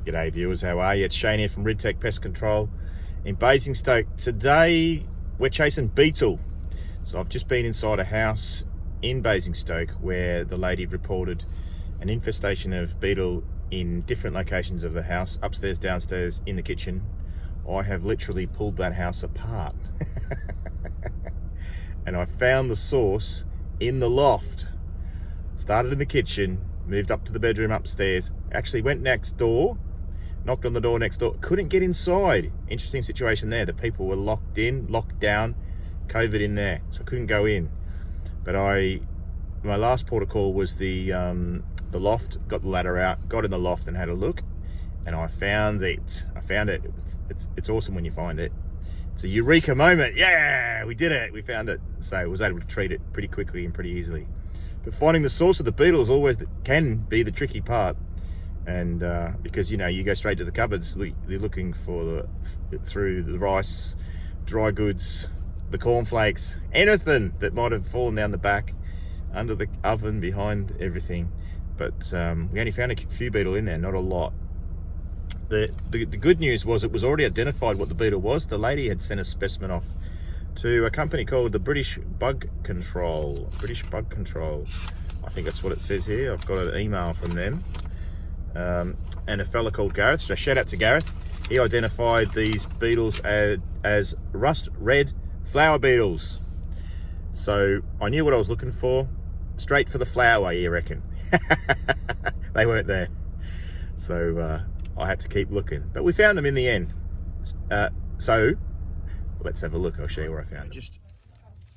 G'day viewers, how are you? It's Shane here from RIDTEK Pest Control in Basingstoke. Today we're chasing Beetle. So I've just been inside a house in Basingstoke where the lady reported an infestation of beetle in different locations of the house, upstairs, downstairs, in the kitchen. I have literally pulled that house apart. And I found the source in the loft. Started in the kitchen, moved up to the bedroom upstairs, actually went next door, knocked on the door next door, couldn't get inside. Interesting situation there. The people were locked in, locked down, COVID in there, so I couldn't go in. But my last port of call was the loft. Got the ladder out, got in the loft and had a look, and I found it. It's awesome when you find it. It's a Eureka moment. Yeah, we did it. We found it. So I was able to treat it pretty quickly and pretty easily. But finding the source of the beetles always can be the tricky part. And because, you know, you go straight to the cupboards, you're looking for through the rice, dry goods, the cornflakes, anything that might have fallen down the back, under the oven, behind everything. But we only found a few beetle in there, not a lot. The good news was it was already identified what the beetle was. The lady had sent a specimen off to a company called the British Bug Control. I think that's what it says here. I've got an email from them. And a fella called Gareth, so shout out to Gareth. He identified these beetles as rust red flower beetles. So I knew what I was looking for. Straight for the flower, you reckon? They weren't there. So I had to keep looking, but we found them in the end. So let's have a look. I'll show you where I found them. Just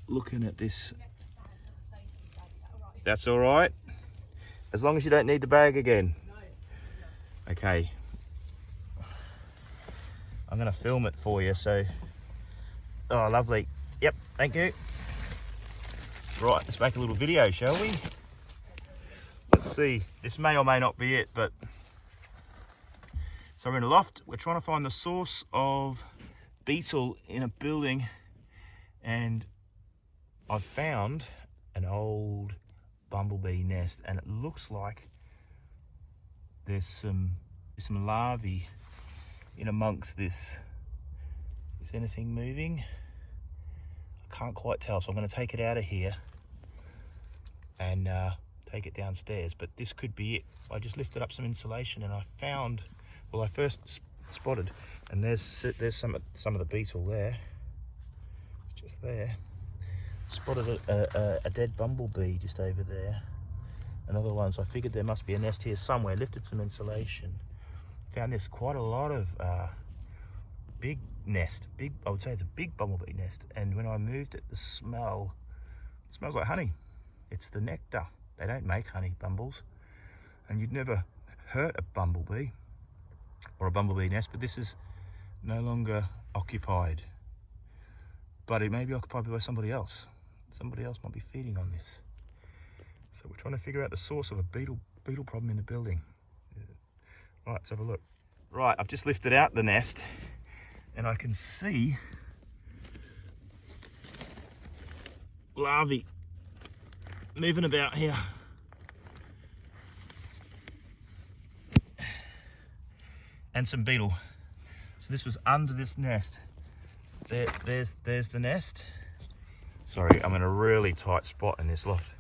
looking at this. That's all right, as long as you don't need the bag again. Okay, I'm gonna film it for you. So, oh, lovely. Yep, thank you. Right, let's make a little video, shall we? Let's see. This may or may not be it, but so we're in a loft. We're trying to find the source of beetle in a building, and I've found an old bumblebee nest, and it looks like there's some larvae in amongst this. Is anything moving? I can't quite tell, so I'm going to take it out of here and take it downstairs. But this could be it. I just lifted up some insulation and I found, well, I first spotted, and there's some of the beetle there. It's just there. Spotted a dead bumblebee just over there. Another one, so I figured there must be a nest here somewhere. Lifted some insulation. Found there's quite a lot of big nest. I would say it's a big bumblebee nest. And when I moved it, it smells like honey. It's the nectar. They don't make honey, bumbles. And you'd never hurt a bumblebee or a bumblebee nest, but this is no longer occupied. But it may be occupied by somebody else. Somebody else might be feeding on this. So we're trying to figure out the source of a beetle problem in the building. Right, let's have a look. Right, I've just lifted out the nest and I can see larvae moving about here. And some beetle. So this was under this nest. There's the nest. Sorry, I'm in a really tight spot in this loft.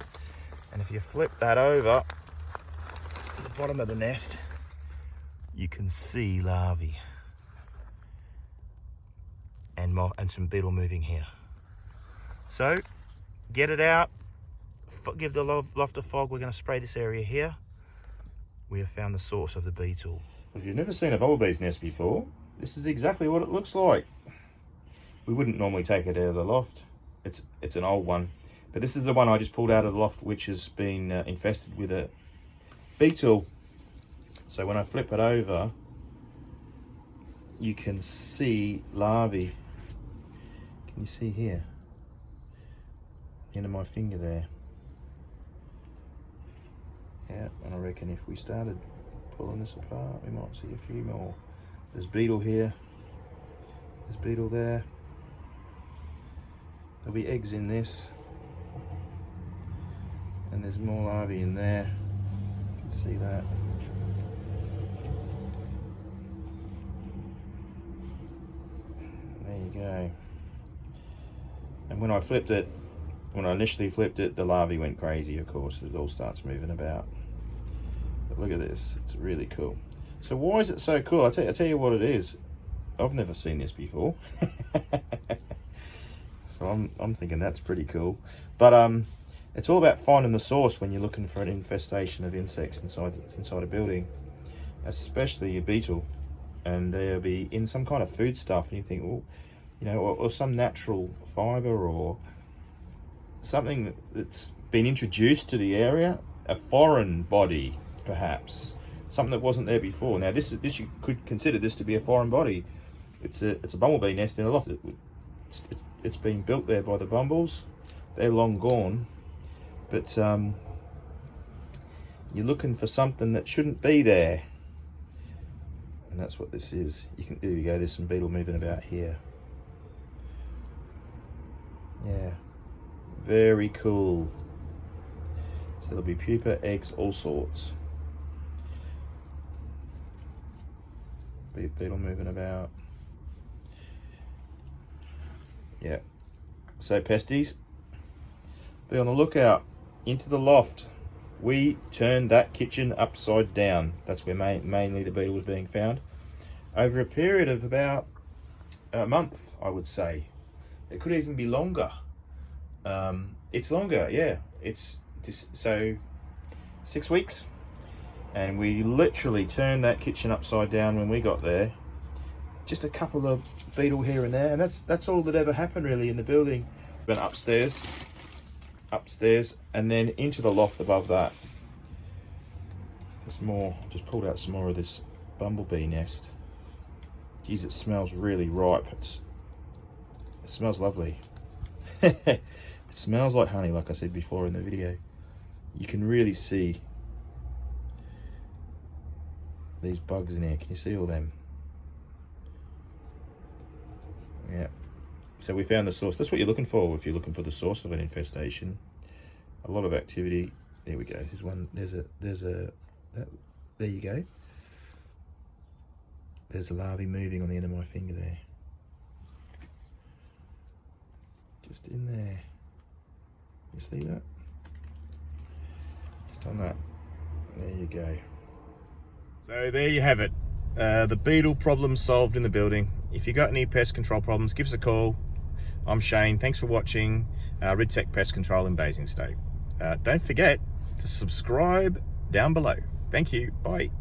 And if you flip that over to the bottom of the nest, you can see larvae and some beetle moving here. So get it out, give the loft a fog. We're going to spray this area here. We have found the source of the beetle. If you've never seen a bumblebee's nest before, this is exactly what it looks like. We wouldn't normally take it out of the loft. It's an old one, but this is the one I just pulled out of the loft, which has been infested with a beetle. So when I flip it over, you can see larvae. Can you see here? The end of my finger there. Yeah, and I reckon if we started pulling this apart, we might see a few more. There's beetle here. There's beetle there. There'll be eggs in this. And there's more larvae in there. You can see that. go. And when I flipped it, when I initially flipped it, the larvae went crazy, of course. It all starts moving about. But look at this, it's really cool. So why is it so cool? I'll tell you what it is. I've never seen this before. So I'm thinking that's pretty cool. But it's all about finding the source when you're looking for an infestation of insects inside a building, especially a beetle. And they'll be in some kind of food stuff, and you think, well, you know, or some natural fiber or something that's been introduced to the area, a foreign body perhaps, something that wasn't there before. Now this you could consider this to be a foreign body. It's a bumblebee nest in a loft. It's been built there by the bumbles. They're long gone, but you're looking for something that shouldn't be there, and that's what this is. There you go. There's some beetle moving about here. Yeah, very cool. So there'll be pupa, eggs, all sorts. Beetle moving about. Yeah. So pesties, be on the lookout. Into the loft. We turned that kitchen upside down. That's where mainly the beetle was being found. Over a period of about a month, I would say. It could even be longer. It's longer, yeah. So 6 weeks, and we literally turned that kitchen upside down when we got there. Just a couple of beetle here and there, and that's all that ever happened really in the building. Went upstairs, and then into the loft above that. There's more. Just pulled out some more of this bumblebee nest. Geez, it smells really ripe. It smells lovely. It smells like honey, like I said before in the video. You can really see these bugs in here. Can you see all them? Yeah. So we found the source. That's what you're looking for if you're looking for the source of an infestation. A lot of activity. There we go. There's one. There you go. There's a larvae moving on the end of my finger there. Just in there. You see that? Just on that. There you go. So there you have it. The beetle problem solved in the building. If you got any pest control problems, give us a call. I'm Shane. Thanks for watching RIDTEK Pest Control in Basingstoke. Don't forget to subscribe down below. Thank you. Bye.